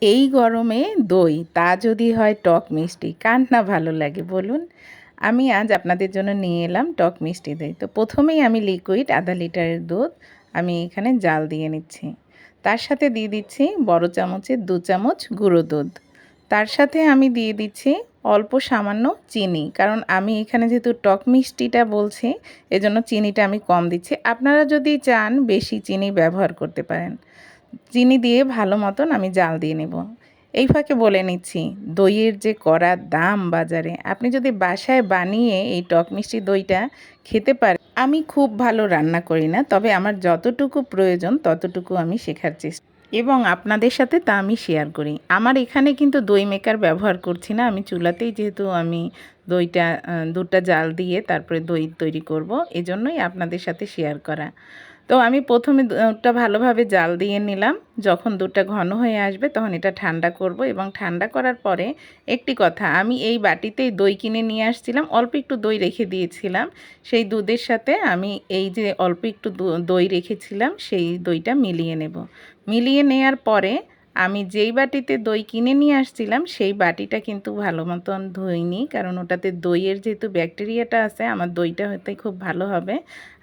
এই গরমে দই, তা যদি হয় টক মিষ্টি, কার না ভালো লাগে বলুন? আমি আজ আপনাদের জন্য নিয়ে এলাম টক মিষ্টি দই। তো প্রথমেই আমি লিকুইড আধা লিটারের দুধ আমি এখানে জাল দিয়ে নিচ্ছি। তার সাথে দিয়ে দিচ্ছি বড় চামচের 2 চামচ গুঁড়ো দুধ। তার সাথে আমি দিয়ে দিচ্ছি অল্প সামান্য চিনি, কারণ আমি এখানে যেহেতু টক মিষ্টিটা বলছি এজন্য চিনিটা আমি কম দিচ্ছি। আপনারা যদি চান বেশি চিনি ব্যবহার করতে পারেন। চিনি দিয়ে ভালো মতন আমি জাল দিয়ে নেব। এই ফাঁকে বলে নিচ্ছি, দইয়ের যে কড়া দাম বাজারে, আপনি যদি বাসায় বানিয়ে এই টক মিষ্টি দইটা খেতে পারেন। আমি খুব ভালো রান্না করি না, তবে আমার যতটুকু প্রয়োজন ততটুকু আমি শেখার চেষ্টা এবং আপনাদের সাথে তা আমি শেয়ার করি। আমার এখানে কিন্তু দই মেকার ব্যবহার করছি না, আমি চুলাতেই যেহেতু আমি দুধটা জাল দিয়ে তারপরে দই তৈরি করব, এজন্যই আপনাদের সাথে শেয়ার করা। তো আমি প্রথমে দুধটা ভালোভাবে জাল দিয়ে নিলাম। যখন দুধটা ঘন হয়ে আসবে তখন এটা ঠান্ডা করব, এবং ঠান্ডা করার পরে একটি কথা, আমি এই বাটিতেই দই কিনে নিয়ে আসছিলাম, অল্প একটু দই রেখে দিয়েছিলাম। সেই দুধের সাথে আমি এই যে অল্প একটু দই রেখেছিলাম সেই দইটা মিলিয়ে নেব। মিলিয়ে নেওয়ার পরে আমি যেই বাটিতে দই কিনে নিয়ে আসছিলাম সেই বাটিটা কিন্তু ভালো মতন ধুইনি, কারণ ওটাতে দইয়ের যেহেতু ব্যাকটেরিয়াটা আছে, আমার দইটা হতে খুব ভালো হবে।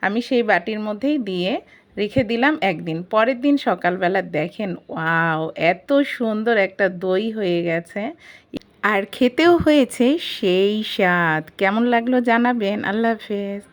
আমি সেই বাটির মধ্যেই দিয়ে রেখে দিলাম একদিন। পরের দিন সকালবেলা দেখেন, ওয়াও, এত সুন্দর একটা দই হয়ে গেছে আর খেতেও হয়েছে সেই স্বাদ। কেমন লাগলো জানাবেন। আল্লাহ হাফেজ।